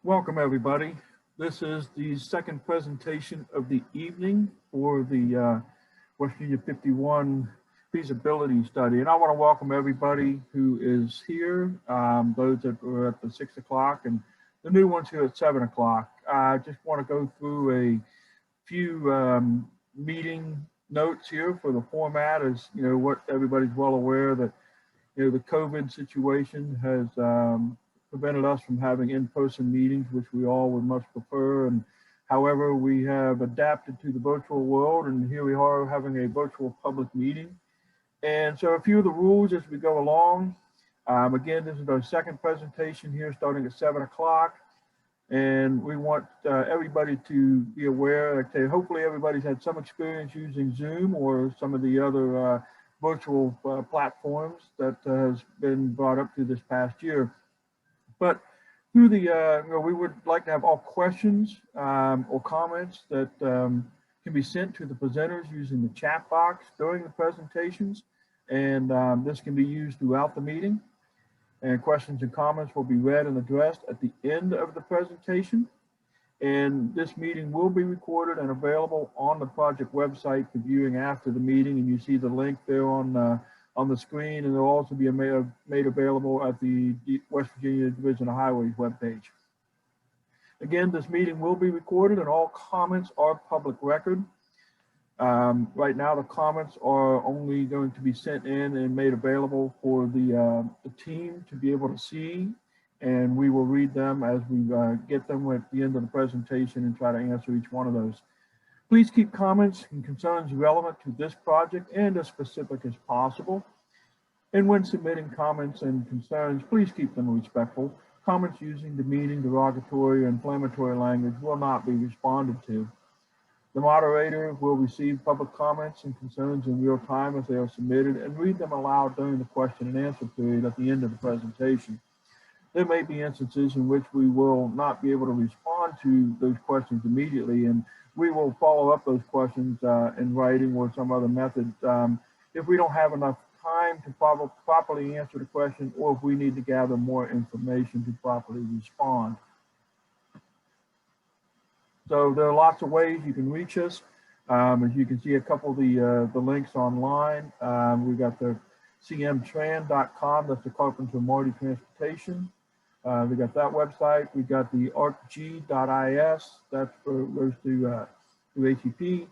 Welcome, everybody. This is the second presentation of the evening for the WV-51 feasibility study. And I want to welcome everybody who is here, those that were at the 6 o'clock and the new ones here at 7 o'clock. I just want to go through a few meeting notes here for the format. As you know, what everybody's well aware that the COVID situation has prevented us from having in-person meetings, which we all would much prefer. And however, we have adapted to the virtual world, and here we are having a virtual public meeting. And so a few of the rules as we go along. Again, this is our second presentation here starting at 7 o'clock. And we want everybody to be aware, okay, hopefully everybody's had some experience using Zoom or some of the other virtual platforms that has been brought up through this past year. But through the, we would like to have all questions or comments that can be sent to the presenters using the chat box during the presentations. And this can be used throughout the meeting. And questions and comments will be read and addressed at the end of the presentation. And this meeting will be recorded and available on the project website for viewing after the meeting. And you see the link there on the screen, and it'll also be made available at the West Virginia Division of Highways webpage. Again, this meeting will be recorded and all comments are public record. Right now, the comments are only going to be sent in and made available for the team to be able to see, and we will read them as we get them at the end of the presentation and try to answer each one of those. Please keep comments and concerns relevant to this project and as specific as possible. And when submitting comments and concerns, please keep them respectful. Comments using demeaning, derogatory, or inflammatory language will not be responded to. The moderator will receive public comments and concerns in real time as they are submitted and read them aloud during the question and answer period at the end of the presentation. There may be instances in which we will not be able to respond to those questions immediately, and we will follow up those questions in writing or some other method if we don't have enough time to properly answer the question, or if we need to gather more information to properly respond. So there are lots of ways you can reach us. As you can see, a couple of the links online. We've got the cmtran.com, that's the Carpenter Marty Transportation. We got that website. We got the arcg.is, that's goes to HEP.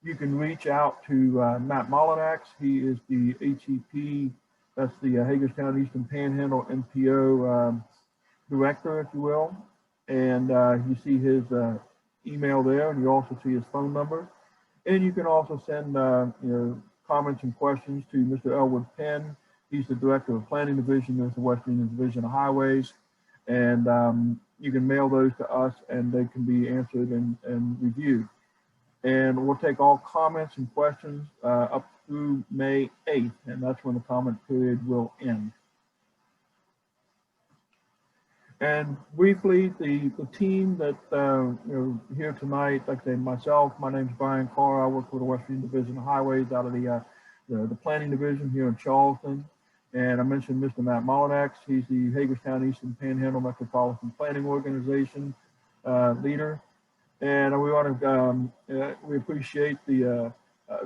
You can reach out to Matt Molinax. He is the HEP, that's the Hagerstown Eastern Panhandle NPO director, if you will. And you see his email there, and you also see his phone number. And you can also send comments and questions to Mr. Elwood Penn. He's the director of planning division of the West Virginia Division of Highways. And you can mail those to us and they can be answered and reviewed. And we'll take all comments and questions up through May 8th, and that's when the comment period will end. And briefly, the team that here tonight, like I say, myself, my name is Brian Carr. I work for the West Virginia Division of Highways out of the planning division here in Charleston. And I mentioned Mr. Matt Molinax. He's the Hagerstown Eastern Panhandle Metropolitan Planning Organization leader. And we want to we appreciate the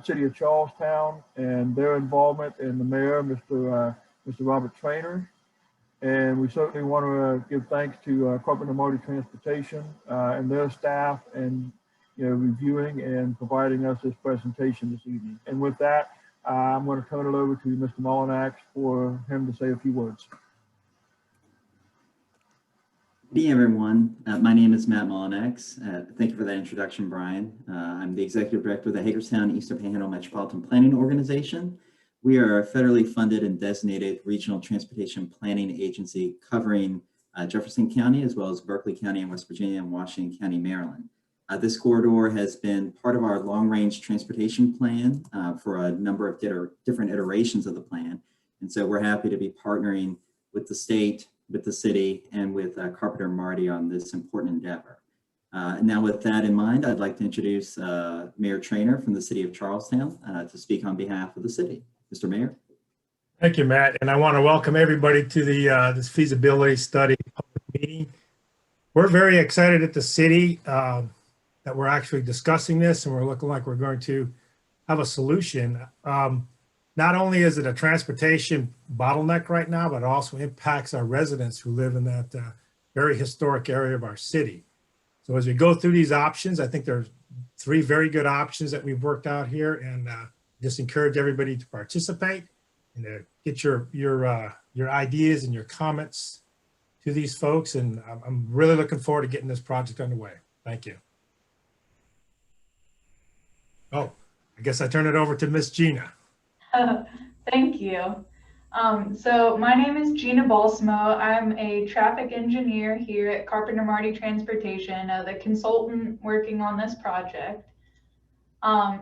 city of Charlestown and their involvement, and the mayor, Mr. Robert Traynor. And we certainly want to give thanks to Carpenter Marty Transportation and their staff, and reviewing and providing us this presentation this evening. And with that, I'm going to turn it over to Mr. Molinax for him to say a few words. Good evening, everyone. My name is Matt Molinax. Thank you for that introduction, Brian. I'm the Executive Director of the Hagerstown Eastern Panhandle Metropolitan Planning Organization. We are a federally funded and designated regional transportation planning agency covering Jefferson County, as well as Berkeley County in West Virginia and Washington County, Maryland. This corridor has been part of our long-range transportation plan for a number of different iterations of the plan. And so we're happy to be partnering with the state, with the city, and with Carpenter Marty on this important endeavor. And now with that in mind, I'd like to introduce Mayor Traynor from the city of Charlestown to speak on behalf of the city. Mr. Mayor. Thank you, Matt. And I want to welcome everybody to the this feasibility study public meeting. We're very excited at the city that we're actually discussing this, and we're looking like we're going to have a solution. Not only is it a transportation bottleneck right now, but it also impacts our residents who live in that very historic area of our city. So as we go through these options, I think there's 3 very good options that we've worked out here, and just encourage everybody to participate and to get your ideas and your comments to these folks. And I'm really looking forward to getting this project underway. Thank you. Oh, I guess I turn it over to Miss Gina. Thank you. So my name is Gina Balsamo. I'm a traffic engineer here at Carpenter Marty Transportation, the consultant working on this project.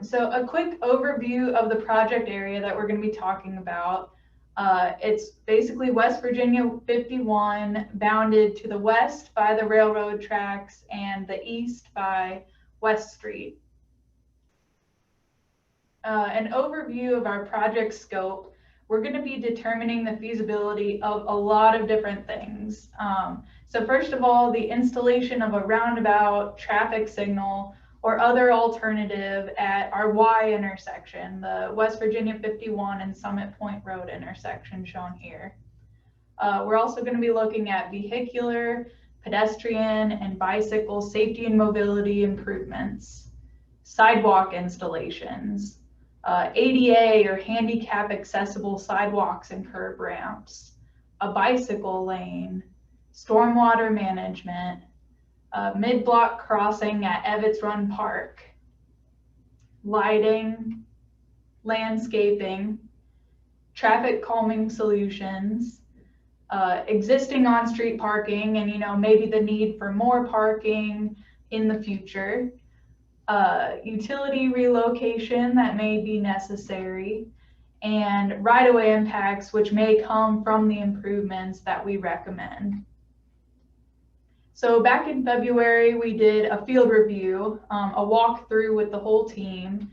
So a quick overview of the project area that we're going to be talking about. It's basically West Virginia 51, bounded to the west by the railroad tracks and the east by West Street. An overview of our project scope. We're going to be determining the feasibility of a lot of different things. So first of all, the installation of a roundabout, traffic signal, or other alternative at our Y intersection, the West Virginia 51 and Summit Point Road intersection shown here. We're also going to be looking at vehicular, pedestrian, and bicycle safety and mobility improvements, sidewalk installations, ADA or handicap accessible sidewalks and curb ramps, a bicycle lane, stormwater management, mid-block crossing at Evetts Run Park, lighting, landscaping, traffic calming solutions, existing on-street parking, and maybe the need for more parking in the future, utility relocation that may be necessary, and right-of-way impacts which may come from the improvements that we recommend. So back in February, we did a field review, a walkthrough with the whole team,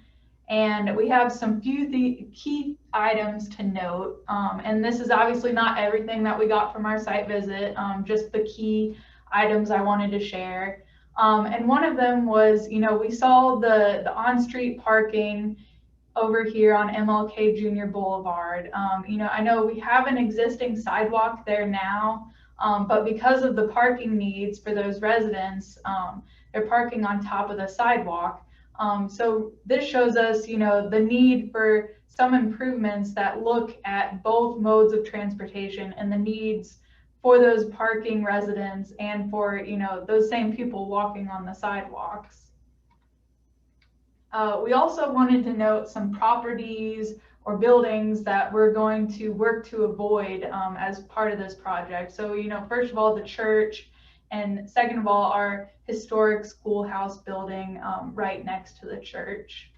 and we have some few key items to note. And this is obviously not everything that we got from our site visit, just the key items I wanted to share. And one of them was, we saw the on-street parking over here on MLK Junior Boulevard. I know we have an existing sidewalk there now, but because of the parking needs for those residents, they're parking on top of the sidewalk. So this shows us, the need for some improvements that look at both modes of transportation and the needs for those parking residents and for, those same people walking on the sidewalks. We also wanted to note some properties or buildings that we're going to work to avoid as part of this project. So, first of all, the church, and second of all, our historic schoolhouse building right next to the church.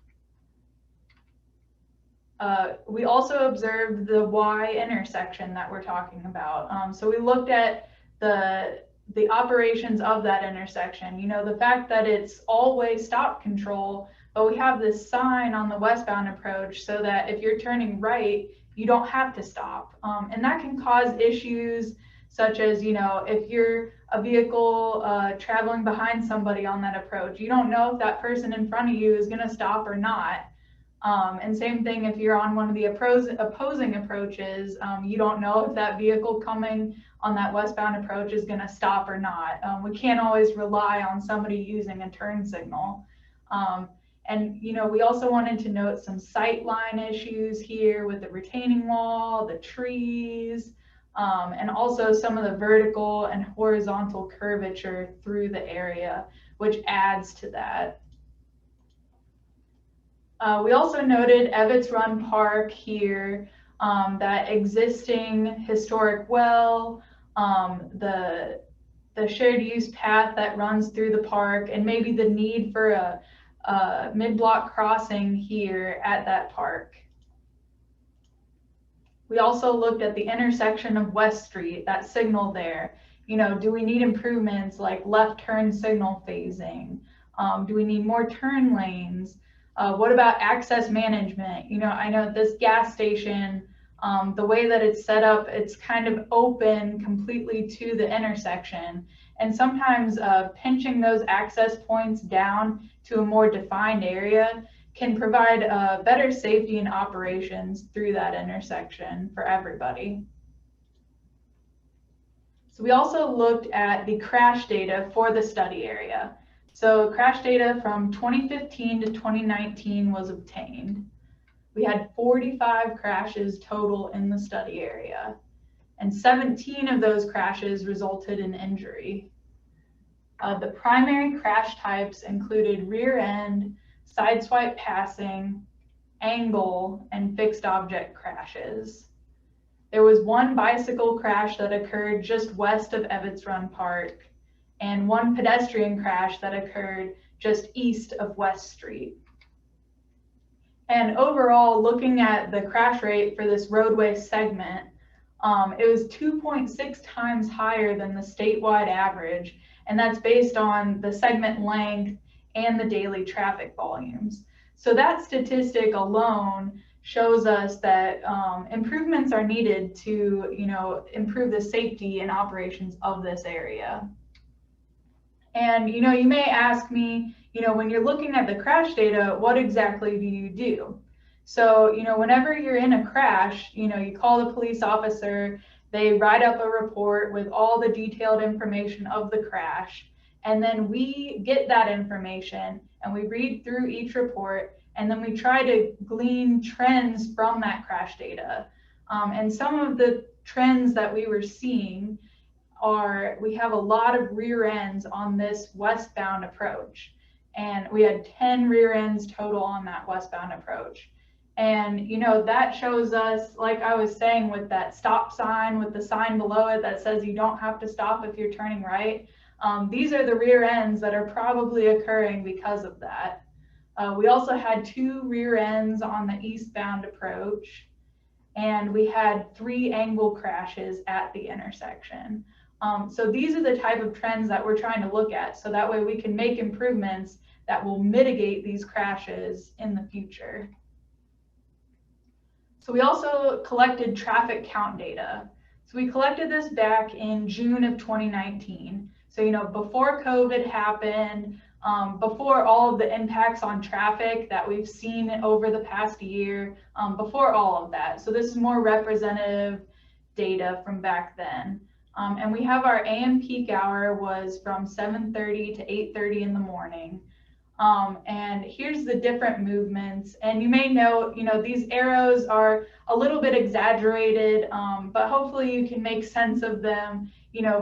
We also observed the Y intersection that we're talking about. So we looked at the operations of that intersection, the fact that it's all-way stop control, but we have this sign on the westbound approach so that if you're turning right, you don't have to stop. And that can cause issues such as, if you're a vehicle traveling behind somebody on that approach, you don't know if that person in front of you is going to stop or not. And same thing if you're on one of the opposing approaches, you don't know if that vehicle coming on that westbound approach is going to stop or not. We can't always rely on somebody using a turn signal. And, we also wanted to note some sight line issues here with the retaining wall, the trees, and also some of the vertical and horizontal curvature through the area, which adds to that. We also noted Evetts Run Park here, that existing historic well, the shared use path that runs through the park, and maybe the need for a mid-block crossing here at that park. We also looked at the intersection of West Street, that signal there. Do we need improvements like left turn signal phasing? Do we need more turn lanes? What about access management? I know this gas station, the way that it's set up, it's kind of open completely to the intersection. And sometimes pinching those access points down to a more defined area can provide better safety and operations through that intersection for everybody. So we also looked at the crash data for the study area. So crash data from 2015 to 2019 was obtained. We had 45 crashes total in the study area, and 17 of those crashes resulted in injury. The primary crash types included rear end, sideswipe passing, angle, and fixed object crashes. There was one bicycle crash that occurred just west of Evetts Run Park, and one pedestrian crash that occurred just east of West Street. And overall, looking at the crash rate for this roadway segment, it was 2.6 times higher than the statewide average, and that's based on the segment length and the daily traffic volumes. So that statistic alone shows us that improvements are needed to, improve the safety and operations of this area. And, you may ask me, when you're looking at the crash data, what exactly do you do? So, whenever you're in a crash, you call the police officer, they write up a report with all the detailed information of the crash, and then we get that information and we read through each report, and then we try to glean trends from that crash data. And some of the trends that we were seeing are, we have a lot of rear ends on this westbound approach. And we had 10 rear ends total on that westbound approach. And, that shows us, like I was saying, with that stop sign, with the sign below it that says you don't have to stop if you're turning right. These are the rear ends that are probably occurring because of that. We also had 2 rear ends on the eastbound approach, and we had 3 angle crashes at the intersection. So these are the type of trends that we're trying to look at, so that way we can make improvements that will mitigate these crashes in the future. So we also collected traffic count data. So we collected this back in June of 2019. So, before COVID happened, before all of the impacts on traffic that we've seen over the past year, before all of that. So this is more representative data from back then. And we have our AM peak hour was from 7:30 to 8:30 in the morning. And here's the different movements. And you may note, these arrows are a little bit exaggerated, but hopefully you can make sense of them.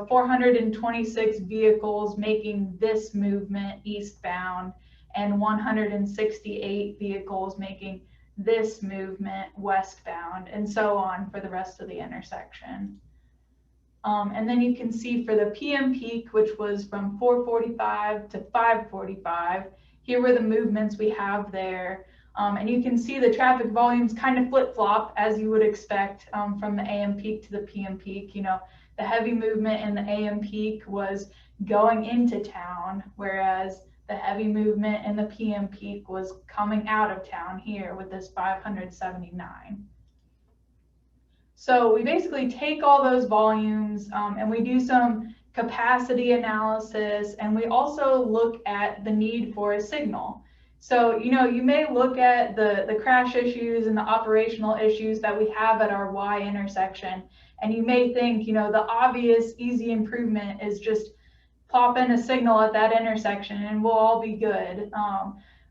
426 vehicles making this movement eastbound, and 168 vehicles making this movement westbound, and so on for the rest of the intersection. And then you can see for the PM peak, which was from 4:45 to 5:45, here were the movements we have there. And you can see the traffic volumes kind of flip-flop, as you would expect from the AM peak to the PM peak. The heavy movement in the AM peak was going into town, whereas the heavy movement in the PM peak was coming out of town here with this 579. So we basically take all those volumes and we do some capacity analysis, and we also look at the need for a signal. So, you may look at the crash issues and the operational issues that we have at our Y intersection, and you may think, the obvious easy improvement is just plop in a signal at that intersection and we'll all be good.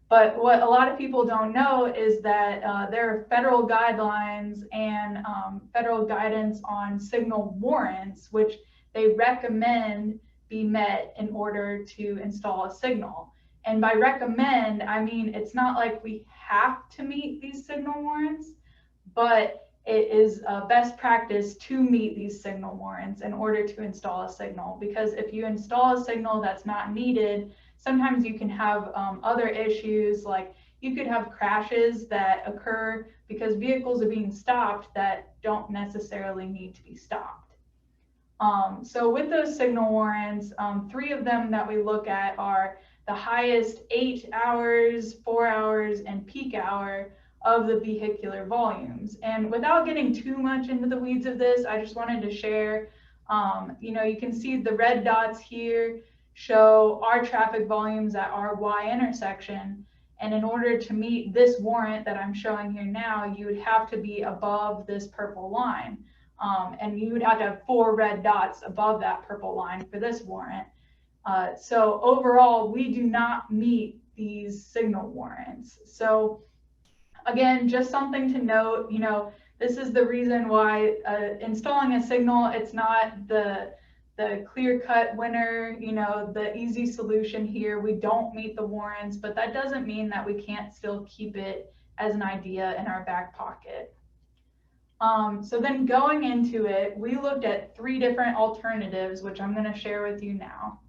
But what a lot of people don't know is that there are federal guidelines and federal guidance on signal warrants, which they recommend be met in order to install a signal. And by recommend, I mean, it's not like we have to meet these signal warrants, but it is best practice to meet these signal warrants in order to install a signal. Because if you install a signal that's not needed, sometimes you can have other issues, like you could have crashes that occur because vehicles are being stopped that don't necessarily need to be stopped. So with those signal warrants, 3 of them that we look at are the highest 8 hours, 4 hours, and peak hour of the vehicular volumes. And without getting too much into the weeds of this, I just wanted to share You can see the red dots here show our traffic volumes at our Y intersection. And in order to meet this warrant that I'm showing here now, you would have to be above this purple line. And you would have to have 4 red dots above that purple line for this warrant. So overall, we do not meet these signal warrants. So again, just something to note, this is the reason why installing a signal, it's not the clear-cut winner, the easy solution here. We don't meet the warrants, but that doesn't mean that we can't still keep it as an idea in our back pocket. So then going into it, we looked at 3 different alternatives, which I'm going to share with you now.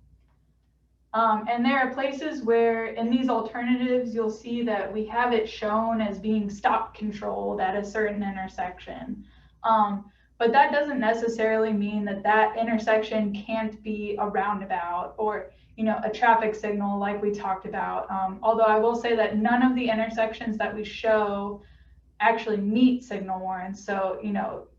And there are places where in these alternatives, you'll see that we have it shown as being stop controlled at a certain intersection. But that doesn't necessarily mean that that intersection can't be a roundabout or, a traffic signal like we talked about. Although I will say that none of the intersections that we show actually meet signal warrants. So,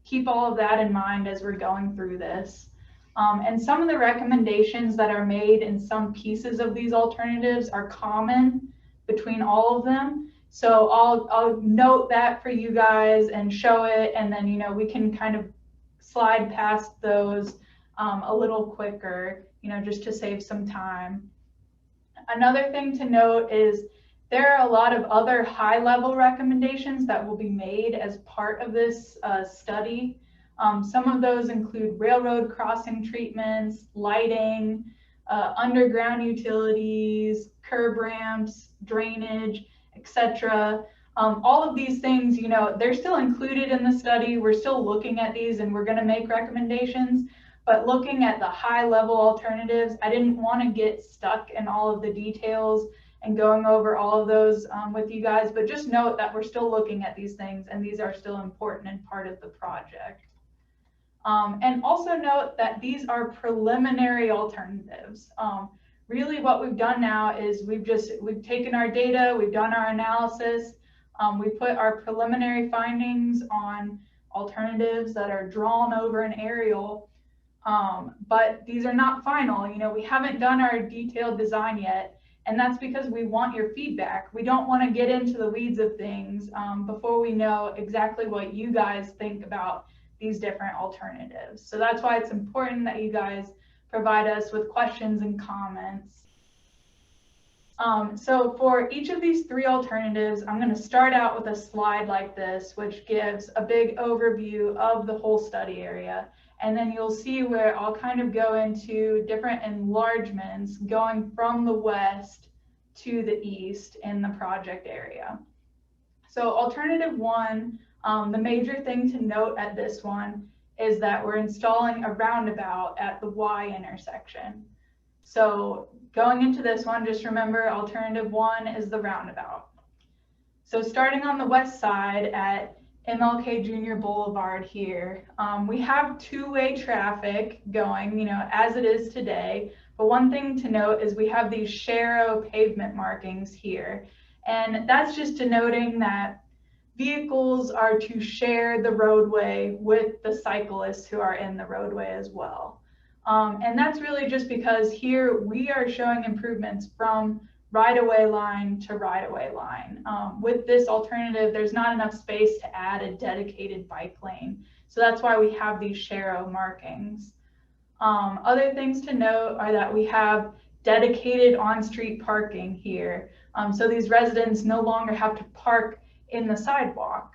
keep all of that in mind as we're going through this. And some of the recommendations that are made in some pieces of these alternatives are common between all of them. So I'll note that for you guys and show it, and then we can kind of slide past those a little quicker, just to save some time. Another thing to note is there are a lot of other high-level recommendations that will be made as part of this study. Some of those include railroad crossing treatments, lighting, underground utilities, curb ramps, drainage, etc. All of these things, they're still included in the study. We're still looking at these and we're going to make recommendations. But looking at the high-level alternatives, I didn't want to get stuck in all of the details and going over all of those with you guys. But just note that we're still looking at these things and these are still important and part of the project. And also note that these are preliminary alternatives. Really what we've done now is we've taken our data, we've done our analysis, we put our preliminary findings on alternatives that are drawn over an aerial, but these are not final. We haven't done our detailed design yet, and that's because we want your feedback. We don't want to get into the weeds of things before we know exactly what you guys think about these different alternatives. So that's why it's important that you guys provide us with questions and comments. So for each of these 3 alternatives, I'm going to start out with a slide like this, which gives a big overview of the whole study area. And then you'll see where I'll kind of go into different enlargements going from the west to the east in the project area. So alternative 1, the major thing to note at this one is that we're installing a roundabout at the Y intersection. So going into this one, just remember alternative 1 is the roundabout. So starting on the west side at MLK Junior Boulevard here, we have 2-way traffic going, as it is today. But one thing to note is we have these Sharrow pavement markings here. And that's just denoting that vehicles are to share the roadway with the cyclists who are in the roadway as well. And that's really just because here we are showing improvements from right-of-way line to right-of-way line. With this alternative, there's not enough space to add a dedicated bike lane. So that's why we have these Sharrow markings. Other things to note are that we have dedicated on-street parking here. So these residents no longer have to park in the sidewalk.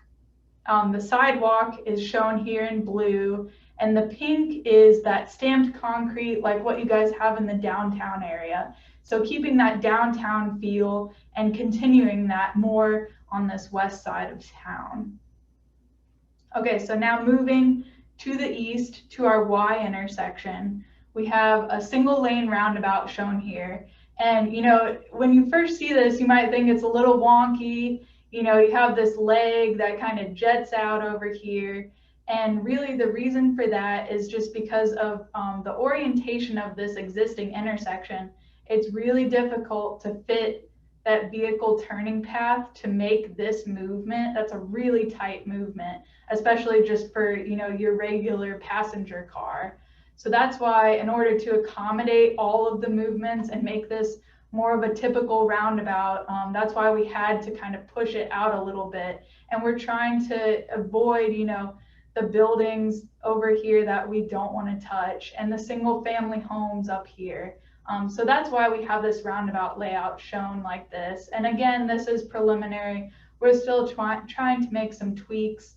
The sidewalk is shown here in blue, and the pink is that stamped concrete like what you guys have in the downtown area. So keeping that downtown feel and continuing that more on this west side of town. Okay, so now moving to the east to our Y intersection, we have a single lane roundabout shown here. And when you first see this, you might think it's a little wonky. You have this leg that kind of jets out over here. And really the reason for that is just because of the orientation of this existing intersection. It's really difficult to fit that vehicle turning path to make this movement. That's a really tight movement, especially just for, your regular passenger car. So that's why, in order to accommodate all of the movements and make this more of a typical roundabout, that's why we had to kind of push it out a little bit. And we're trying to avoid, you know, the buildings over here that we don't want to touch and the single family homes up here. So that's why we have this roundabout layout shown like this. And again, this is preliminary. We're still trying to make some tweaks.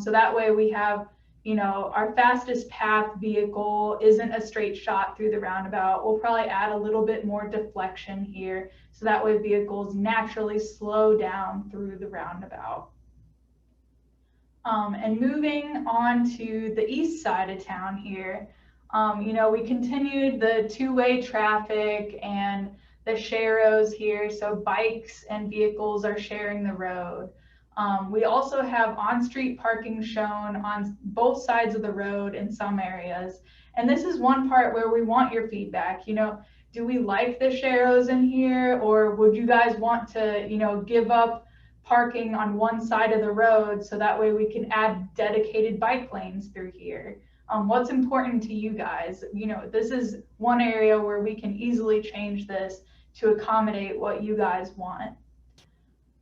So that way we have, you know, our fastest path vehicle isn't a straight shot through the roundabout. We'll probably add a little bit more deflection here. So that way vehicles naturally slow down through the roundabout. And moving on to the east side of town here, you know, we continued the two-way traffic and the sharrows here. So bikes and vehicles are sharing the road. We also have on-street parking shown on both sides of the road in some areas. And this is one part where we want your feedback. You know, do we like the sharrows in here, or would you guys want to, you know, give up parking on one side of the road so that way we can add dedicated bike lanes through here? What's important to you guys? You know, this is one area where we can easily change this to accommodate what you guys want.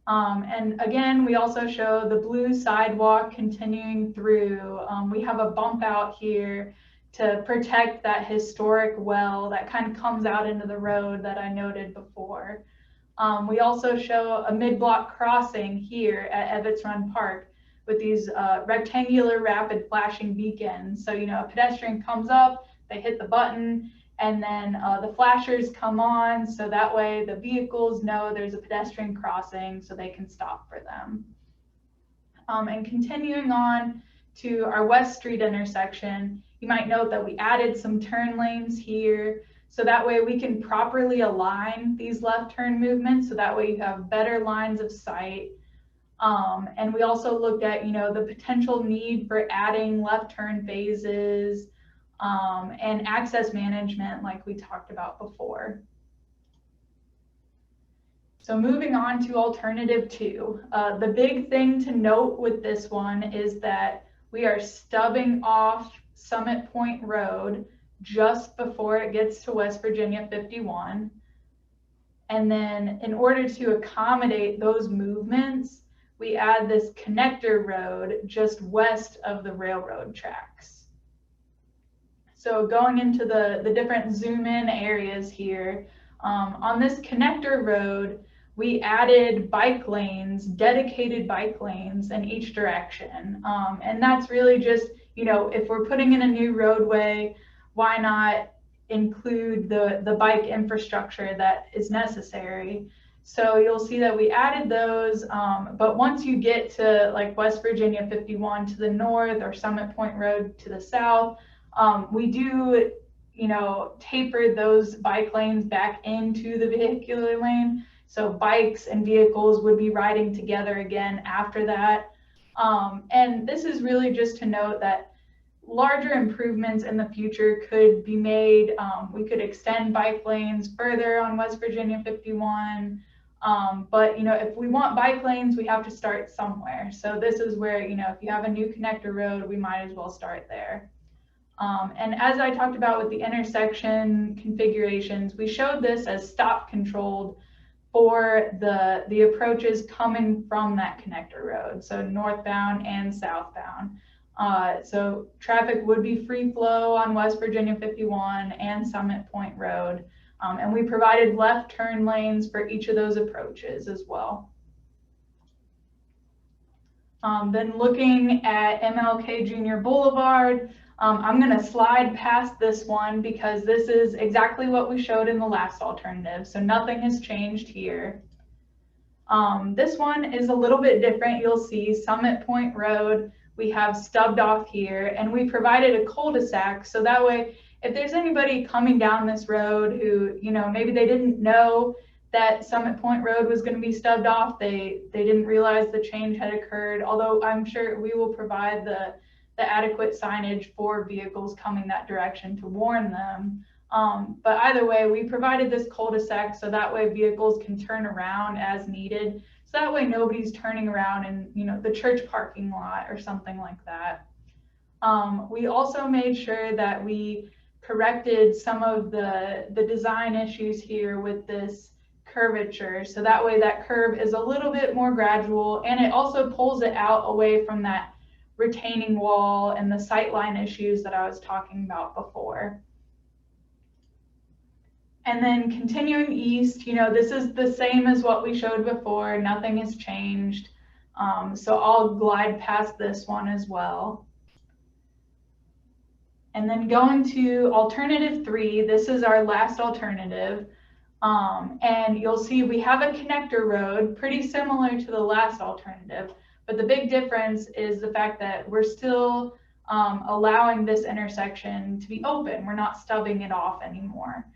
And again, we also show the blue sidewalk continuing through. We have a bump out here to protect that historic well that kind of comes out into the road that I noted before. We also show a mid-block crossing here at Evetts Run Park with these rectangular rapid flashing beacons. So, you know, a pedestrian comes up, they hit the button, and then the flashers come on, so that way the vehicles know there's a pedestrian crossing so they can stop for them. And continuing on to our West Street intersection, you might note that we added some turn lanes here. So that way we can properly align these left turn movements. So that way you have better lines of sight. And we also looked at, you know, the potential need for adding left turn phases and access management like we talked about before. So moving on to alternative 2, the big thing to note with this one is that we are stubbing off Summit Point Road just before it gets to West Virginia 51. And then in order to accommodate those movements, we add this connector road just west of the railroad tracks. So going into the different zoom in areas here, on this connector road, we added bike lanes, dedicated bike lanes in each direction. And that's really just, you know, if we're putting in a new roadway, why not include the bike infrastructure that is necessary? So you'll see that we added those, but once you get to like West Virginia 51 to the north or Summit Point Road to the south, we do, you know, taper those bike lanes back into the vehicular lane. So bikes and vehicles would be riding together again after that. And this is really just to note that larger improvements in the future could be made. We could extend bike lanes further on West Virginia 51. But, you know, if we want bike lanes, we have to start somewhere. So this is where, you know, if you have a new connector road, we might as well start there. And as I talked about with the intersection configurations, we showed this as stop controlled for the approaches coming from that connector road, so northbound and southbound. So traffic would be free flow on West Virginia 51 and Summit Point Road. And we provided left turn lanes for each of those approaches as well. Then looking at MLK Jr. Boulevard, I'm going to slide past this one because this is exactly what we showed in the last alternative. So nothing has changed here. This one is a little bit different. You'll see Summit Point Road, we have stubbed off here, and we provided a cul-de-sac. So that way, if there's anybody coming down this road who, you know, maybe they didn't know that Summit Point Road was going to be stubbed off, they didn't realize the change had occurred, although I'm sure we will provide the adequate signage for vehicles coming that direction to warn them. But either way, we provided this cul-de-sac so that way vehicles can turn around as needed. So that way nobody's turning around in, you know, the church parking lot or something like that. We also made sure that we corrected some of the design issues here with this curvature. So that way that curve is a little bit more gradual, and it also pulls it out away from that retaining wall and the sightline issues that I was talking about before. And then continuing east, this is the same as what we showed before. Nothing has changed. So I'll glide past this one as well. And then going to alternative 3, this is our last alternative. And you'll see we have a connector road pretty similar to the last alternative, but the big difference is the fact that we're still allowing this intersection to be open. We're not stubbing it off anymore.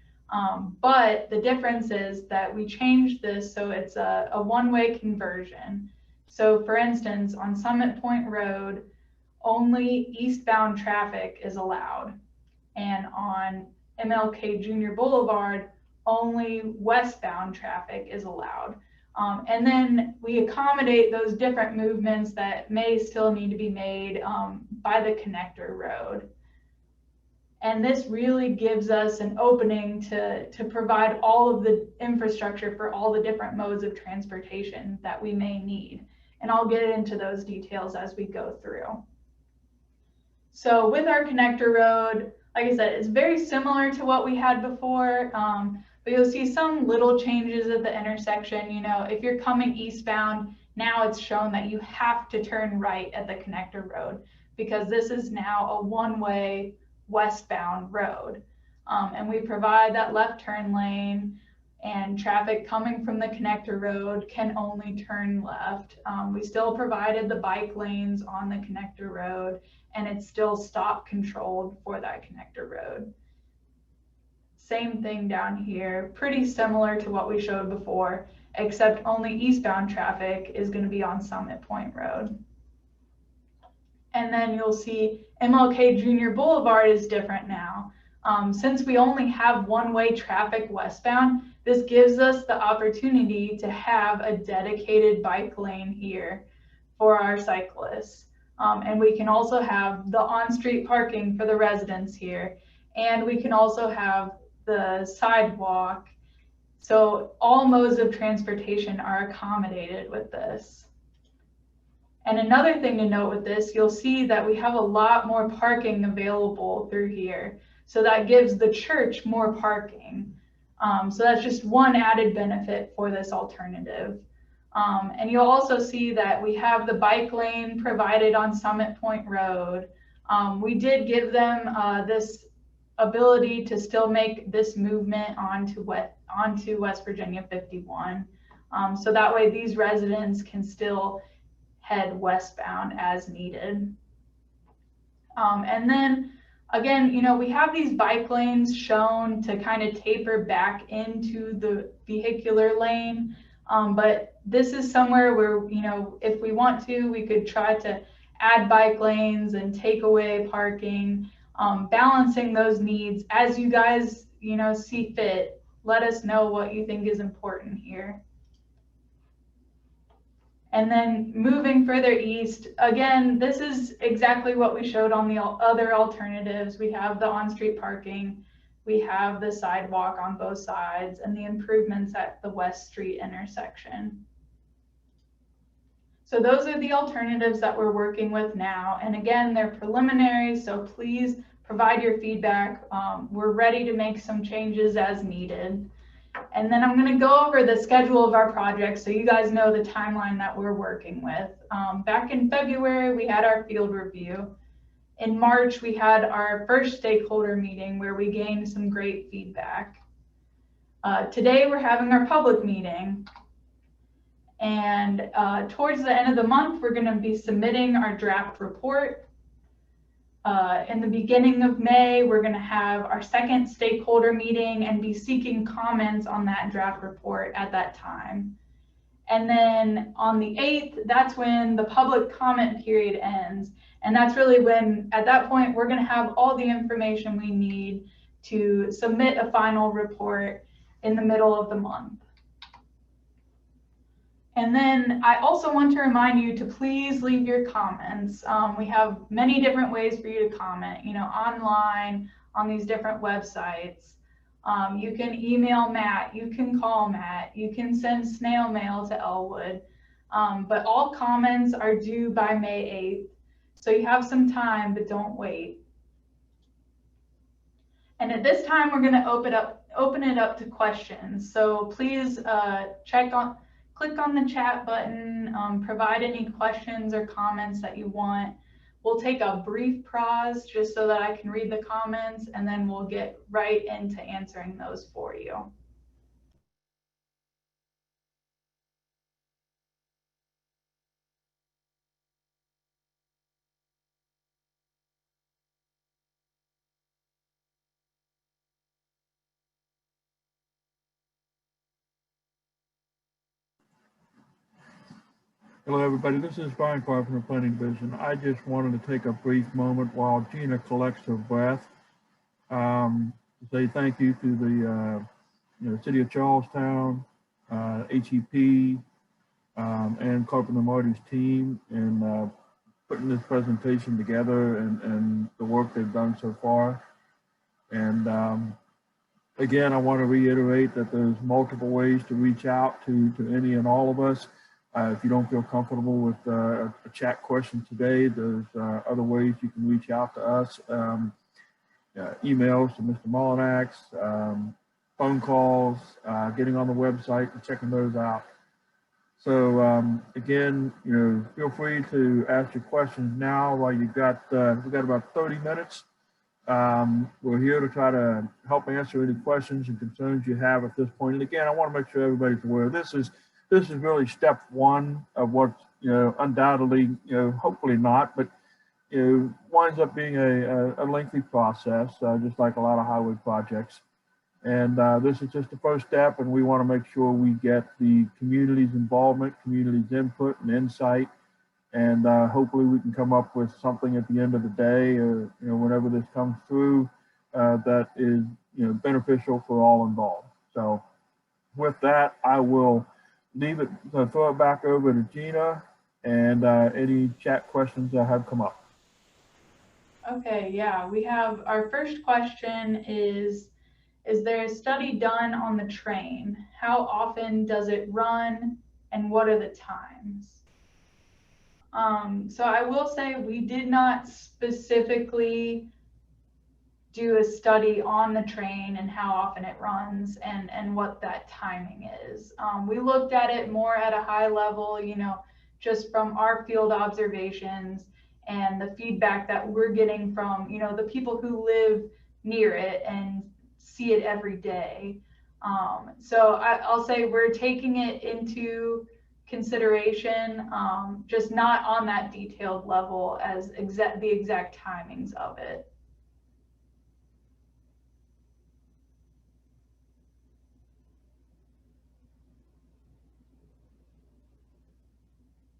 But the difference is that we changed this so it's a one-way conversion. So for instance, on Summit Point Road, only eastbound traffic is allowed. And on MLK Junior Boulevard, only westbound traffic is allowed. And then we accommodate those different movements that may still need to be made by the connector road. And this really gives us an opening to provide all of the infrastructure for all the different modes of transportation that we may need. And I'll get into those details as we go through. So with our connector road, like I said, it's very similar to what we had before, but you'll see some little changes at the intersection. If you're coming eastbound, now it's shown that you have to turn right at the connector road because this is now a one-way westbound road. And we provide that left turn lane, and traffic coming from the connector road can only turn left. We still provided the bike lanes on the connector road, and it's still stop controlled for that connector road. Same thing down here, pretty similar to what we showed before, except only eastbound traffic is going to be on Summit Point Road. And then you'll see MLK Junior Boulevard is different now. Since we only have one-way traffic westbound, this gives us the opportunity to have a dedicated bike lane here for our cyclists. And we can also have the on-street parking for the residents here. And we can also have the sidewalk. So all modes of transportation are accommodated with this. And another thing to note with this, you'll see that we have a lot more parking available through here. So that gives the church more parking. So that's just one added benefit for this alternative. And you'll also see that we have the bike lane provided on Summit Point Road. We did give them this ability to still make this movement onto West Virginia 51. So that way these residents can still head westbound as needed. And then again, we have these bike lanes shown to kind of taper back into the vehicular lane. But this is somewhere where, if we want to, we could try to add bike lanes and take away parking, balancing those needs as you guys, see fit. Let us know what you think is important here. And then moving further east, again, this is exactly what we showed on the other alternatives. We have the on-street parking, we have the sidewalk on both sides, and the improvements at the West Street intersection. So those are the alternatives that we're working with now. And again, they're preliminary, so please provide your feedback. We're ready to make some changes as needed. And then I'm going to go over the schedule of our project so you guys know the timeline that we're working with. Back in February, we had our field review. In March, we had our first stakeholder meeting where we gained some great feedback. Today, we're having our public meeting. And towards the end of the month, we're going to be submitting our draft report. In the beginning of May, we're going to have our second stakeholder meeting and be seeking comments on that draft report at that time. And then on the 8th, that's when the public comment period ends. And that's really when, at that point, we're going to have all the information we need to submit a final report in the middle of the month. And then I also want to remind you to please leave your comments. We have many different ways for you to comment, online, on these different websites. You can email Matt, you can call Matt, you can send snail mail to Elwood, but all comments are due by May 8th. So you have some time, but don't wait. And at this time, we're going to open it up to questions. So please click on the chat button, provide any questions or comments that you want. We'll take a brief pause just so that I can read the comments, and then we'll get right into answering those for you. Hello, everybody. This is Brian Carr from the Planning Division. I just wanted to take a brief moment while Gina collects her breath to say thank you to the City of Charlestown, HEP, and Carpenter Marty's team in putting this presentation together and the work they've done so far. And again, I want to reiterate that there's multiple ways to reach out to any and all of us. If you don't feel comfortable with a chat question today, there's other ways you can reach out to us. Emails to Mr. Molinax, phone calls, getting on the website and checking those out. So again, feel free to ask your questions now while we've got about 30 minutes. We're here to try to help answer any questions and concerns you have at this point. And again, I want to make sure everybody's aware this is really step one of what, undoubtedly, hopefully not, but, winds up being a lengthy process, just like a lot of highway projects. And this is just the first step, and we want to make sure we get the community's involvement, community's input and insight, and hopefully we can come up with something at the end of the day, or whenever this comes through, that is beneficial for all involved. So with that, I will throw it back over to Gina and any chat questions that have come up. Okay, yeah, we have our first question is there a study done on the train? How often does it run and what are the times? So I will say we did not specifically do a study on the train and how often it runs and what that timing is. We looked at it more at a high level, just from our field observations and the feedback that we're getting from, the people who live near it and see it every day. So I'll say we're taking it into consideration, just not on that detailed level as the exact timings of it.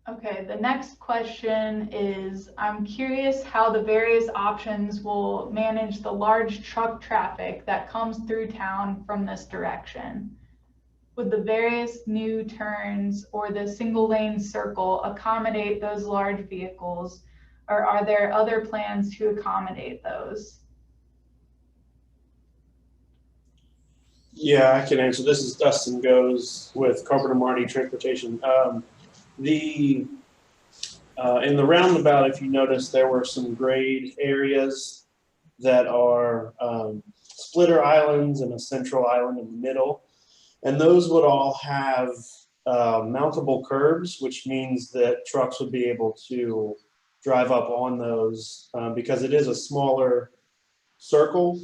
Okay, the next question is, I'm curious how the various options will manage the large truck traffic that comes through town from this direction. Would the various new turns or the single lane circle accommodate those large vehicles, or are there other plans to accommodate those? Yeah, I can answer. This is Dustin Goes with Carpenter Marty Transportation. In the roundabout, if you notice, there were some grade areas that are splitter islands and a central island in the middle. And those would all have mountable curbs, which means that trucks would be able to drive up on those because it is a smaller circle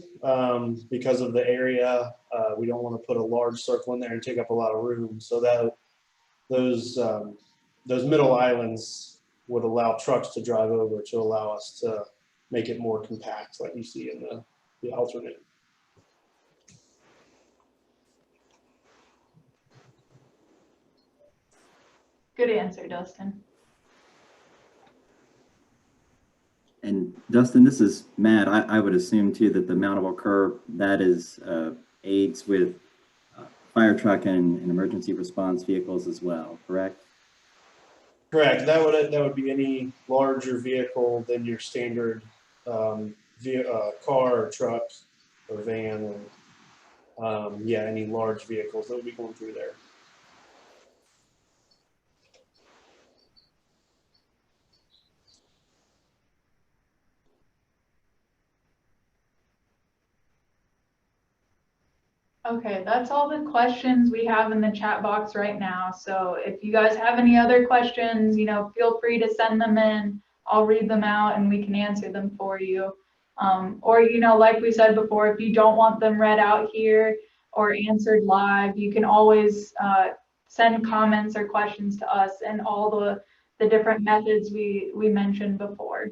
because of the area. We don't want to put a large circle in there and take up a lot of room. So that those middle islands would allow trucks to drive over to allow us to make it more compact like you see in the alternate. Good answer, Dustin. And Dustin, this is Matt. I would assume too that the mountable curb that is aids with fire truck and emergency response vehicles as well, correct? Correct. That would be any larger vehicle than your standard car or truck or van, or yeah, any large vehicles that would be going through there. Okay, that's all the questions we have in the chat box right now. So if you guys have any other questions, feel free to send them in. I'll read them out and we can answer them for you. Or, like we said before, if you don't want them read out here or answered live, you can always send comments or questions to us and all the different methods we mentioned before.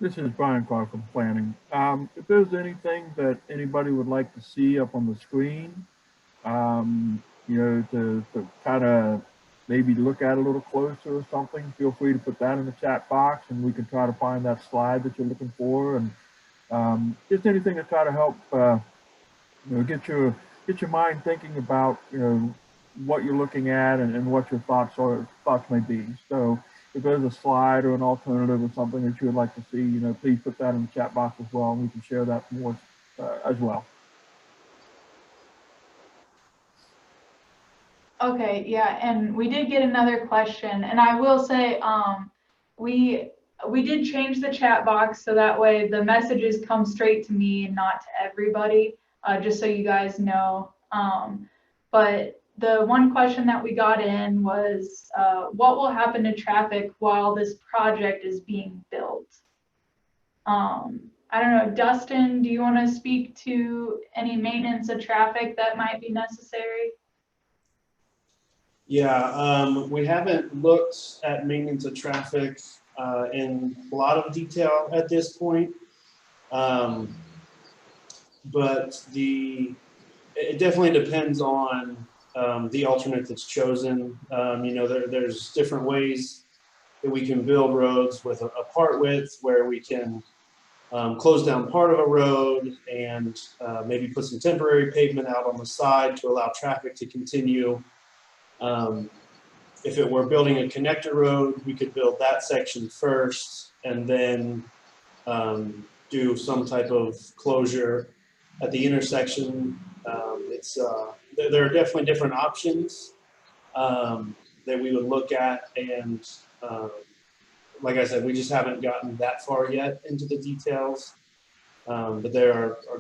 This is Brian Clark from Planning. If there's anything that anybody would like to see up on the screen, to kind of maybe look at a little closer or something, feel free to put that in the chat box and we can try to find that slide that you're looking for. And just anything to try to help, get your mind thinking about, what you're looking at and what your thoughts may be. So if there's a slide or an alternative or something that you would like to see, please put that in the chat box as well, and we can share that more as well. Okay, yeah, and we did get another question, and I will say, we did change the chat box so that way the messages come straight to me and not to everybody, just so you guys know. But the one question that we got in was, what will happen to traffic while this project is being built? I don't know, Dustin, do you want to speak to any maintenance of traffic that might be necessary? Yeah, we haven't looked at maintenance of traffic in a lot of detail at this point, but it definitely depends on the alternate that's chosen. There's different ways that we can build roads with a part width where we can close down part of a road and maybe put some temporary pavement out on the side to allow traffic to continue. If it were building a connector road, we could build that section first and then do some type of closure at the intersection. There are definitely different options that we would look at, and like I said, we just haven't gotten that far yet into the details, but there are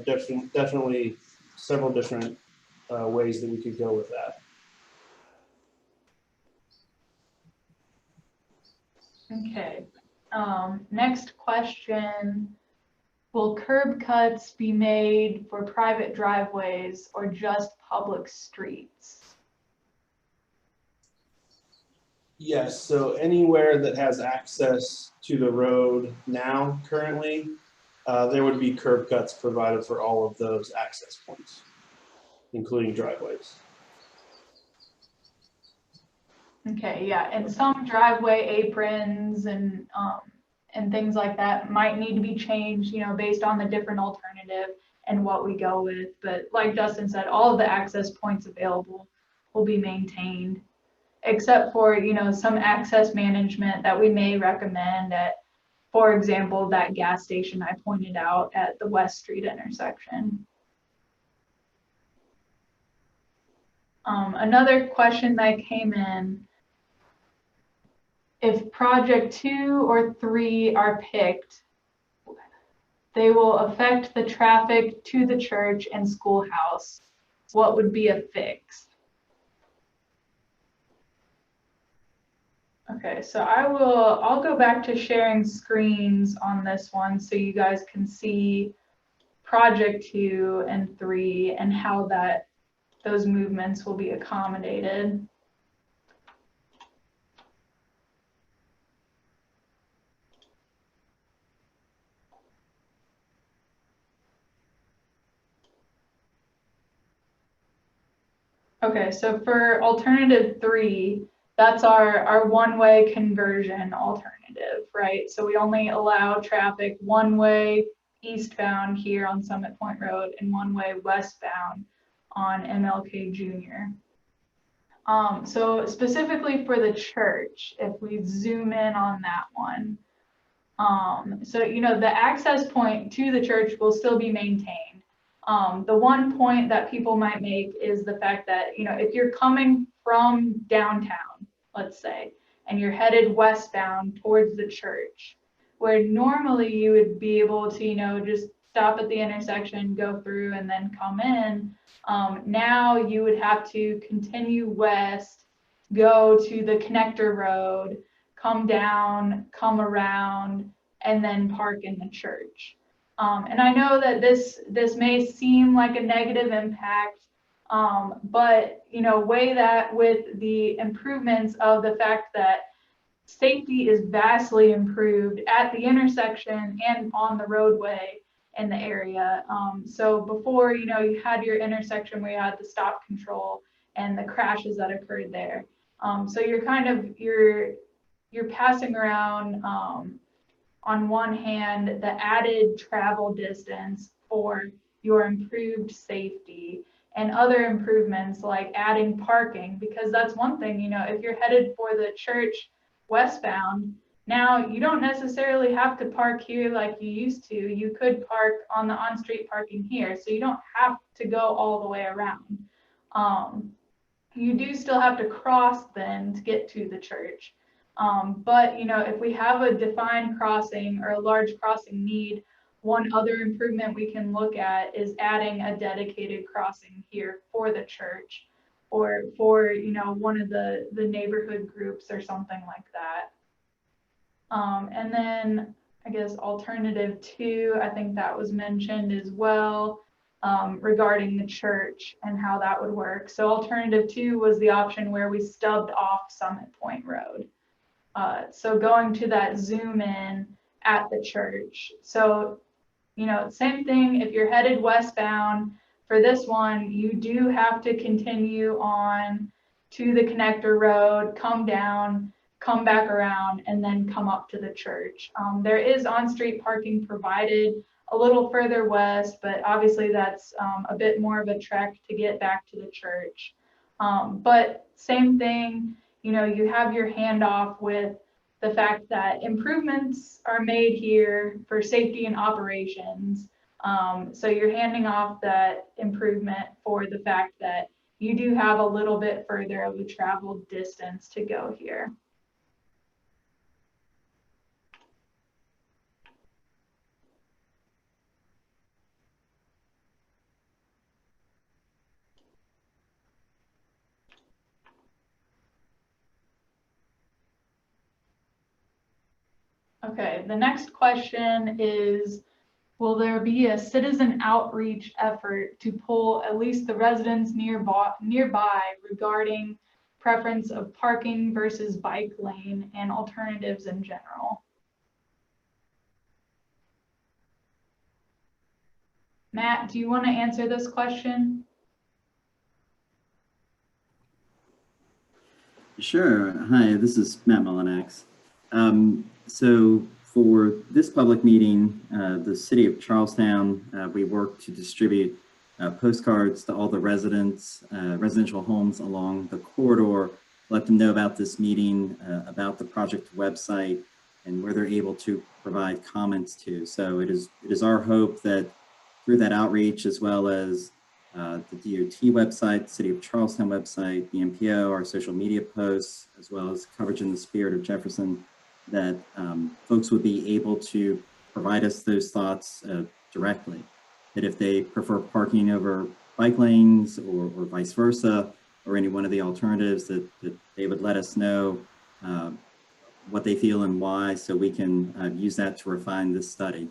definitely several different ways that we could go with that. Okay, next question. Will curb cuts be made for private driveways or just public streets? Yes, so anywhere that has access to the road now currently, there would be curb cuts provided for all of those access points, including driveways. Okay, yeah, and some driveway aprons and things like that might need to be changed, based on the different alternative and what we go with. But like Dustin said, all of the access points available will be maintained, except for, some access management that we may recommend at, for example, that gas station I pointed out at the West Street intersection. Another question that came in, if project 2 or 3 are picked, they will affect the traffic to the church and schoolhouse. What would be a fix? Okay, so I'll go back to sharing screens on this one so you guys can see project 2 and 3 and how those movements will be accommodated. Okay, so for alternative 3, that's our one-way conversion alternative, right? So we only allow traffic one way eastbound here on Summit Point Road and one way westbound on MLK Jr. So specifically for the church, if we zoom in on that one, so the access point to the church will still be maintained. The one point that people might make is the fact that, if you're coming from downtown, let's say, and you're headed westbound towards the church, where normally you would be able to, just stop at the intersection, go through, and then come in, now you would have to continue west, go to the connector road, come down, come around, and then park in the church. And I know that this may seem like a negative impact, but weigh that with the improvements of the fact that safety is vastly improved at the intersection and on the roadway in the area. So before, you had your intersection where you had the stop control and the crashes that occurred there. So you're passing around, on one hand, the added travel distance for your improved safety and other improvements like adding parking, because that's one thing, if you're headed for the church westbound, now you don't necessarily have to park here like you used to. You could park on the on-street parking here, so you don't have to go all the way around. You do still have to cross then to get to the church. But if we have a defined crossing or a large crossing need, one other improvement we can look at is adding a dedicated crossing here for the church or for one of the neighborhood groups or something like that. And then I guess alternative 2, I think that was mentioned as well, regarding the church and how that would work. So alternative 2 was the option where we stubbed off Summit Point Road. So going to that zoom in at the church. So, same thing, if you're headed westbound for this one, you do have to continue on to the connector road, come down, come back around, and then come up to the church. There is on-street parking provided a little further west, but obviously that's a bit more of a trek to get back to the church. But same thing, you have your handoff with the fact that improvements are made here for safety and operations. So you're handing off that improvement for the fact that you do have a little bit further of a travel distance to go here. Okay, the next question is, will there be a citizen outreach effort to pull at least the residents nearby regarding preference of parking versus bike lane and alternatives in general? Matt, do you want to answer this question? Sure. Hi, this is Matt Mullinex. So for this public meeting, the City of Charlestown, we work to distribute postcards to all the residents, residential homes along the corridor, let them know about this meeting, about the project website, and where they're able to provide comments to. So it is our hope that through that outreach, as well as the DOT website, the City of Charlestown website, the MPO, our social media posts, as well as coverage in the spirit of Jefferson, that folks would be able to provide us those thoughts directly. That if they prefer parking over bike lanes or vice versa, or any one of the alternatives, that they would let us know what they feel and why, so we can use that to refine this study.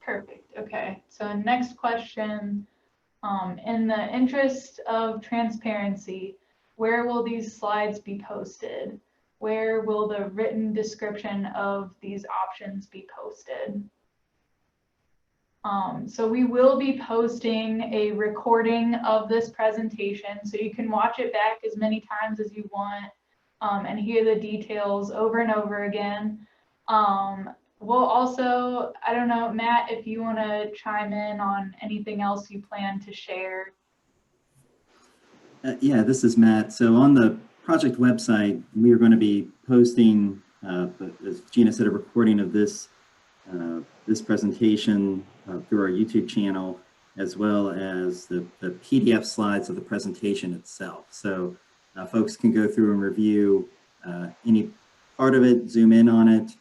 Perfect. Okay. So next question, in the interest of transparency, where will these slides be posted? Where will the written description of these options be posted? So we will be posting a recording of this presentation, so you can watch it back as many times as you want, and hear the details over and over again. We'll also, I don't know, Matt, if you want to chime in on anything else you plan to share. Yeah, this is Matt. So on the project website, we are going to be posting, as Gina said, a recording of this this presentation through our YouTube channel, as well as the PDF slides of the presentation itself. So folks can go through and review any part of it, zoom in on it,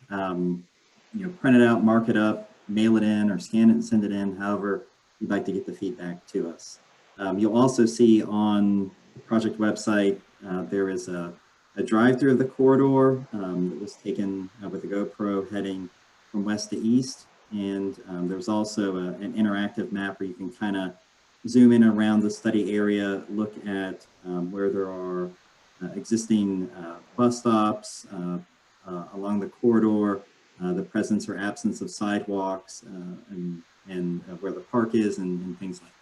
print it out, mark it up, mail it in, or scan it and send it in, however you'd like to get the feedback to us. You'll also see on the project website, there is a drive-through of the corridor that was taken with a GoPro heading from west to east. And there's also an interactive map where you can kind of zoom in around the study area, look at where there are existing bus stops along the corridor, the presence or absence of sidewalks, and where the park is, and things like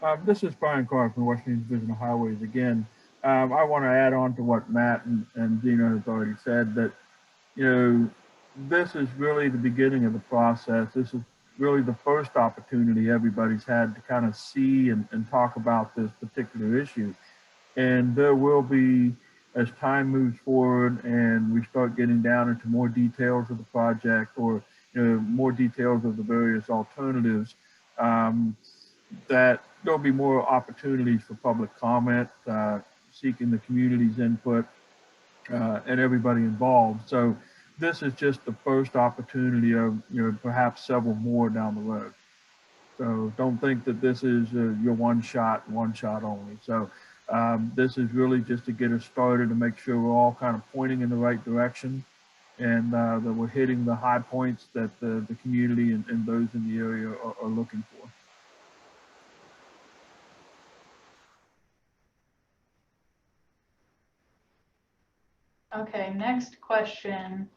that. This is Brian Carr from Washington Division of Highways again. I want to add on to what Matt and Gina has already said, that, this is really the beginning of the process. This is really the first opportunity everybody's had to kind of see and talk about this particular issue. And there will be, as time moves forward and we start getting down into more details of the project, or more details of the various alternatives, that there'll be more opportunities for public comment, seeking the community's input, and everybody involved. So this is just the first opportunity of perhaps several more down the road. So don't think that this is your one shot only. So this is really just to get us started, to make sure we're all kind of pointing in the right direction, and that we're hitting the high points that the community and those in the area are looking for. Okay, next question.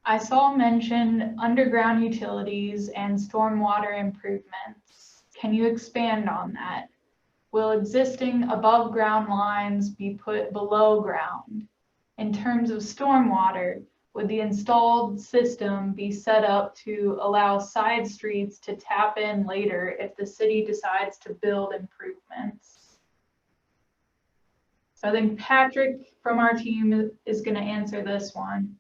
I saw mentioned underground utilities and stormwater improvements. Can you expand on that? Will existing above ground lines be put below ground? In terms of stormwater, would the installed system be set up to allow side streets to tap in later if the city decides to build improvements? So I think Patrick from our team is going to answer this one.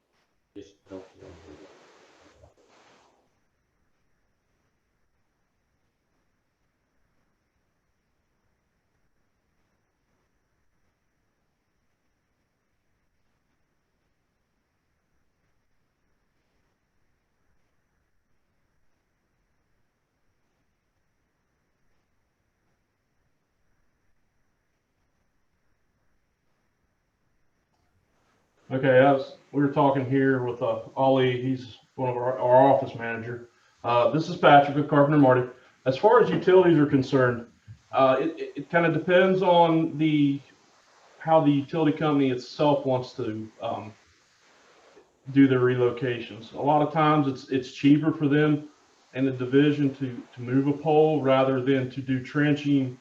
Okay, we were talking here with Ollie. He's one of our office manager. This is Patrick with Carpenter Marty. As far as utilities are concerned, it kind of depends on how the utility company itself wants to do their relocations. A lot of times it's cheaper for them and the division to move a pole rather than to do trenching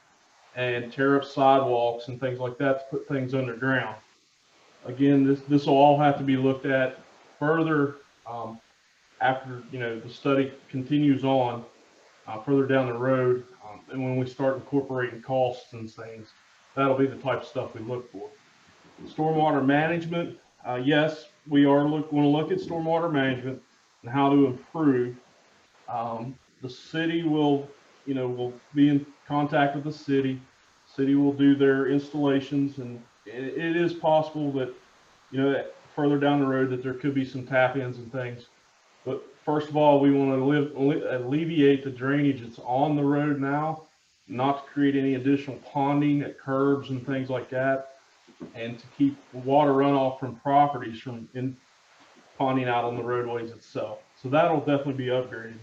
and tear up sidewalks and things like that to put things underground. Again, this will all have to be looked at further after the study continues on further down the road, and when we start incorporating costs and things, that'll be the type of stuff we look for. Stormwater management, yes, we are going to look at stormwater management and how to improve. the city will, will be in contact with the city. City will do their installations, and it is possible that, further down the road that there could be some tap-ins and things. But first of all, we want to alleviate the drainage that's on the road now, not to create any additional ponding at curbs and things like that, and to keep water runoff from properties from ponding out on the roadways itself. So that'll definitely be upgraded.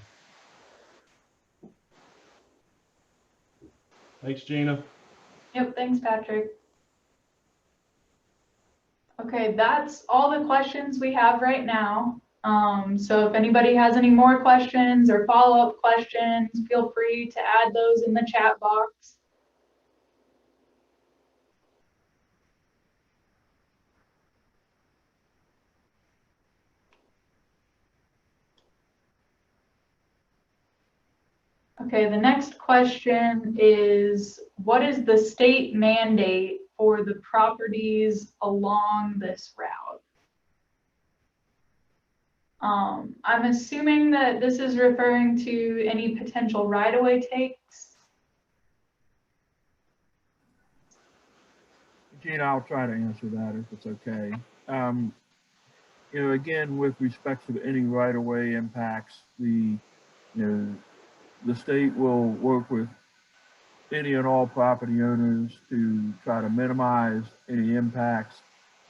Thanks, Gina. Yep, thanks, Patrick. Okay, that's all the questions we have right now. So if anybody has any more questions or follow-up questions, feel free to add those in the chat box. Okay, the next question is, what is the state mandate for the properties along this route? I'm assuming that this is referring to any potential right-of-way takes. Gina, I'll try to answer that if it's okay. Again, with respect to any right-of-way impacts, the state will work with any and all property owners to try to minimize any impacts.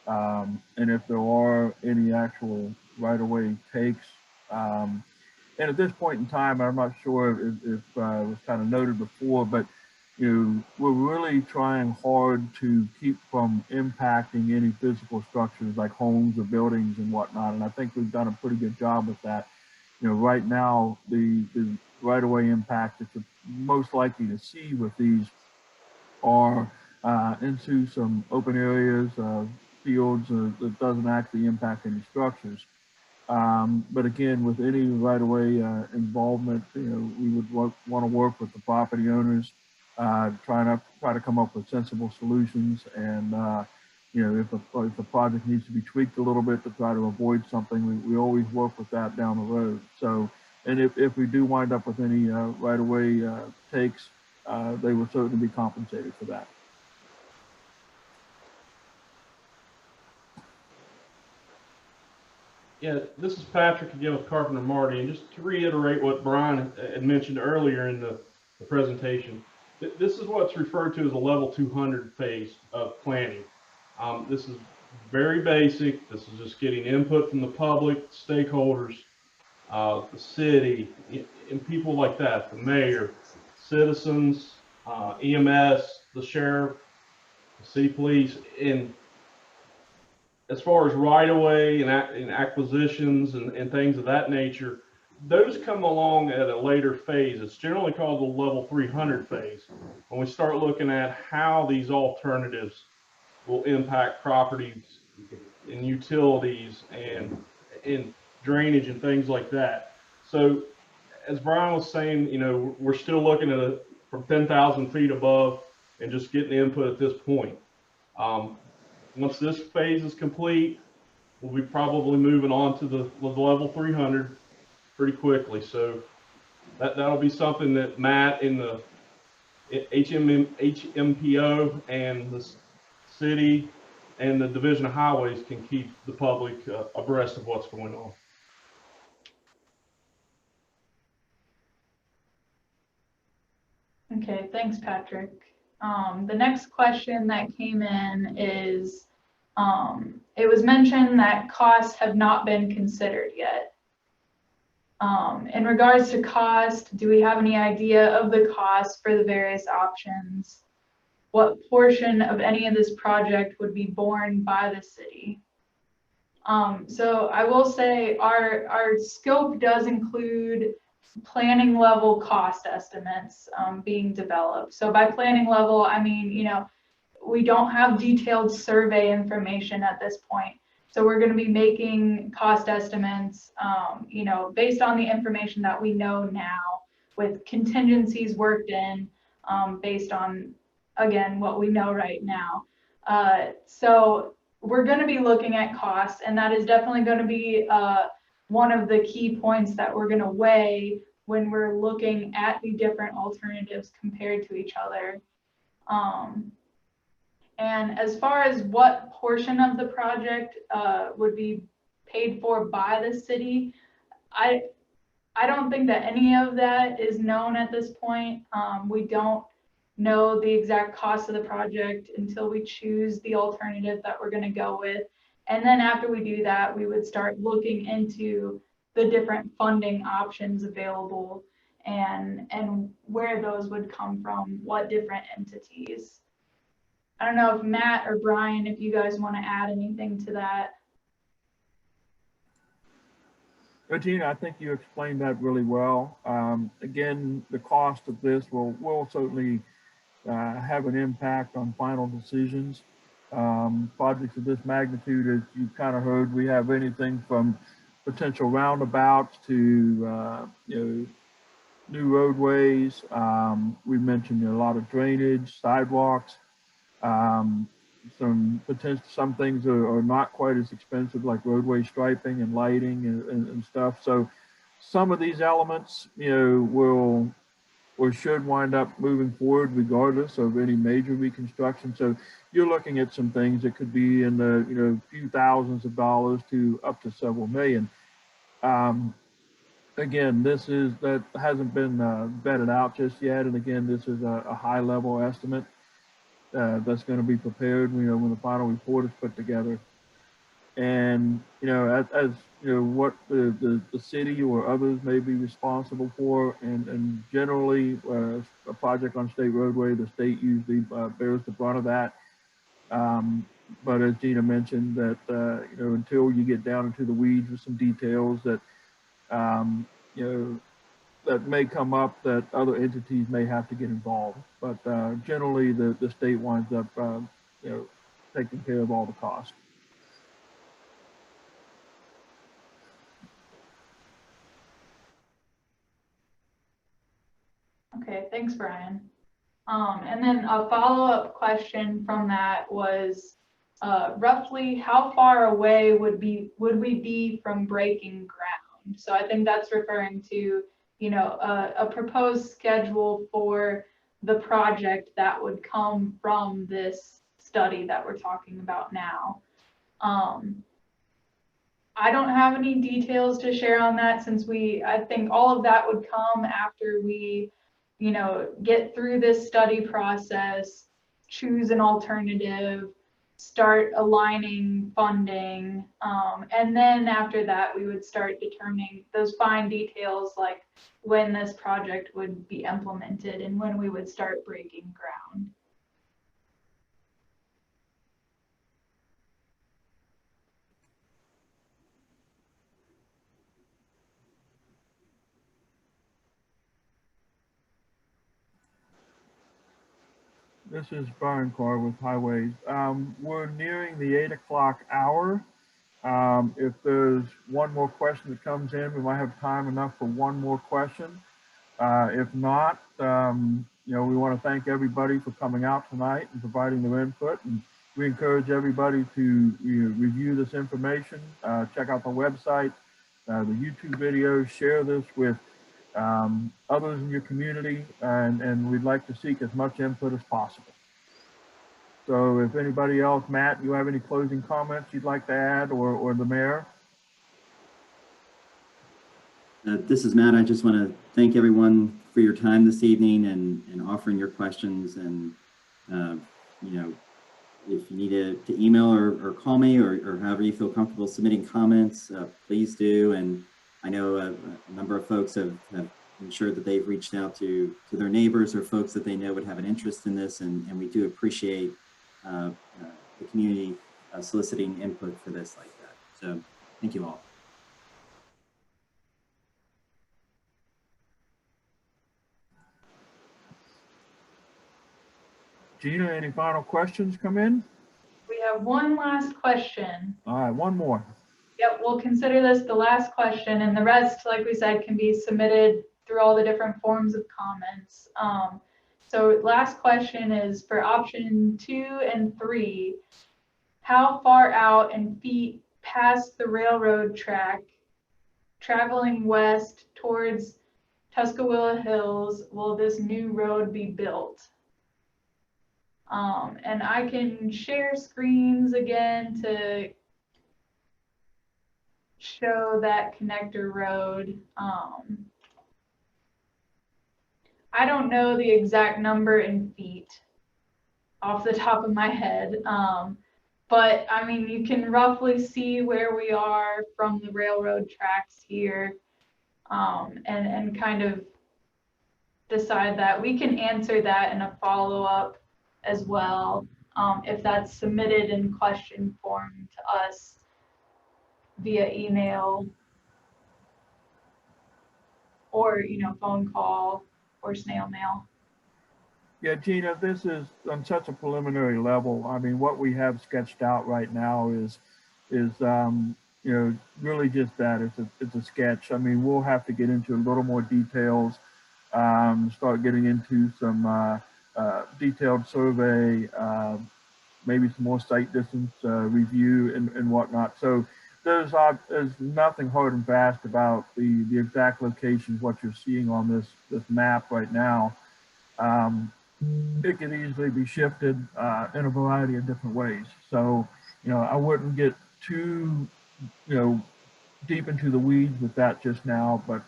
And if there are any actual right-of-way takes, and at this point in time, I'm not sure if it was kind of noted before, but we're really trying hard to keep from impacting any physical structures like homes or buildings and whatnot. And I think we've done a pretty good job with that. Right now, the right-of-way impact that you're most likely to see with these are into some open areas, fields that doesn't actually impact any structures. But again, with any right-of-way involvement, we would want to work with the property owners, try to come up with sensible solutions. And if the project needs to be tweaked a little bit to try to avoid something, we always work with that down the road. So, and if we do wind up with any right-of-way takes, they will certainly be compensated for that. Yeah, this is Patrick again with Carpenter Marty, and just to reiterate what Brian had mentioned earlier in the presentation, this is what's referred to as a level 200 phase of planning. This is very basic. This is just getting input from the public, stakeholders, the city, and people like that, the mayor, citizens, EMS, the sheriff, the city police. And as far as right-of-way and acquisitions and things of that nature, those come along at a later phase. It's generally called the level 300 phase, when we start looking at how these alternatives will impact properties and utilities and drainage and things like that. So as Brian was saying, we're still looking at from 10,000 feet above and just getting input at this point. Once this phase is complete, we'll be probably moving on to the level 300 pretty quickly. So that'll be something that Matt in the HMPO and the city and the Division of Highways can keep the public abreast of what's going on. Okay, thanks, Patrick. The next question that came in is, it was mentioned that costs have not been considered yet. In regards to cost, do we have any idea of the cost for the various options? What portion of any of this project would be borne by the city? So I will say our scope does include planning level cost estimates being developed. So by planning level, I mean, we don't have detailed survey information at this point. So we're going to be making cost estimates, based on the information that we know now, with contingencies worked in, based on, again, what we know right now. So we're going to be looking at costs, and that is definitely going to be one of the key points that we're going to weigh when we're looking at the different alternatives compared to each other. And as far as what portion of the project would be paid for by the city, I don't think that any of that is known at this point. We don't know the exact cost of the project until we choose the alternative that we're going to go with. And then after we do that, we would start looking into the different funding options available and where those would come from, what different entities. I don't know if Matt or Brian, if you guys want to add anything to that. Regina, I think you explained that really well. Again, the cost of this will certainly have an impact on final decisions. Projects of this magnitude, as you kind of heard, we have anything from potential roundabouts to new roadways. We mentioned a lot of drainage, sidewalks. Some things are not quite as expensive, like roadway striping and lighting and stuff. So some of these elements, will or should wind up moving forward regardless of any major reconstruction. So you're looking at some things that could be in the few thousands of dollars to up to several million. Again, that hasn't been vetted out just yet, and again, this is a high level estimate that's going to be prepared when the final report is put together. And as what the city or others may be responsible for, and generally a project on state roadway, the state usually bears the brunt of that. But as Gina mentioned, that until you get down into the weeds with some details that that may come up, that other entities may have to get involved. But generally, the state winds up taking care of all the costs. Okay, thanks, Brian. And then a follow-up question from that was roughly how far away would we be from breaking ground? So I think that's referring to a proposed schedule for the project that would come from this study that we're talking about now. I don't have any details to share on that, since I think all of that would come after we get through this study process, choose an alternative, start aligning funding, and then after that we would start determining those fine details, like when this project would be implemented and when we would start breaking ground. This is Brian Carr with Highways. We're nearing the 8 o'clock hour. If there's one more question that comes in, we might have time enough for one more question. If not, we want to thank everybody for coming out tonight and providing their input. And we encourage everybody to review this information, check out the website, the YouTube videos, share this with others in your community, and we'd like to seek as much input as possible. So if anybody else, Matt, you have any closing comments you'd like to add, or the mayor? This is Matt. I just want to thank everyone for your time this evening and offering your questions. And, if you need to email or call me or however you feel comfortable submitting comments, please do. And I know a number of folks have ensured that they've reached out to their neighbors or folks that they know would have an interest in this. And we do appreciate the community soliciting input for this like that. So thank you all. Gina, any final questions come in? We have one last question. All right, one more. Yep, we'll consider this the last question, and the rest, like we said, can be submitted through all the different forms of comments. So last question is for option 2 and 3. How far out in feet past the railroad track, traveling west towards Tuscaloosa Hills will this new road be built? And I can share screens again to show that connector road. I don't know the exact number in feet off the top of my head. But I mean, you can roughly see where we are from the railroad tracks here, and kind of decide that. We can answer that in a follow-up as well, if that's submitted in question form to us via email or, phone call or snail mail. Yeah, Gina, this is on such a preliminary level. I mean, what we have sketched out right now is really just that. It's a sketch. I mean, we'll have to get into a little more details, start getting into some detailed survey, maybe some more site distance review and whatnot. So there's nothing hard and fast about the exact locations, what you're seeing on this map right now. It could easily be shifted in a variety of different ways. So, I wouldn't get too, deep into the weeds with that just now, but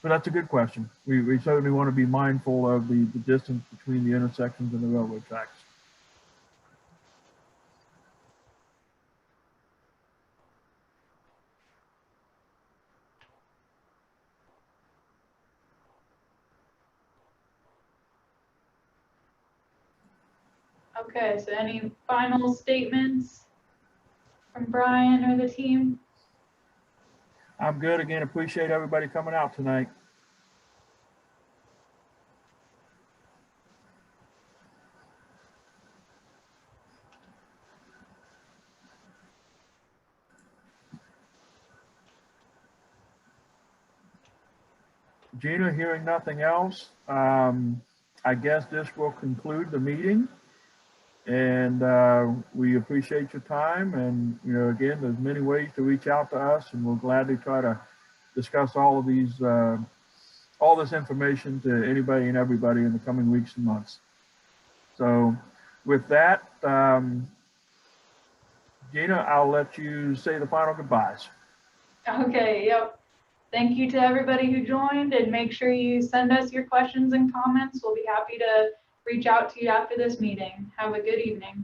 that's a good question. We certainly want to be mindful of the distance between the intersections and the railroad tracks. Okay, so any final statements from Brian or the team? I'm good. Again, appreciate everybody coming out tonight. Gina, hearing nothing else, I guess this will conclude the meeting. And we appreciate your time. And, again, there's many ways to reach out to us, and we'll gladly try to discuss all of these, all this information to anybody and everybody in the coming weeks and months. So with that, Gina, I'll let you say the final goodbyes. Okay, yep. Thank you to everybody who joined, and make sure you send us your questions and comments. We'll be happy to reach out to you after this meeting. Have a good evening.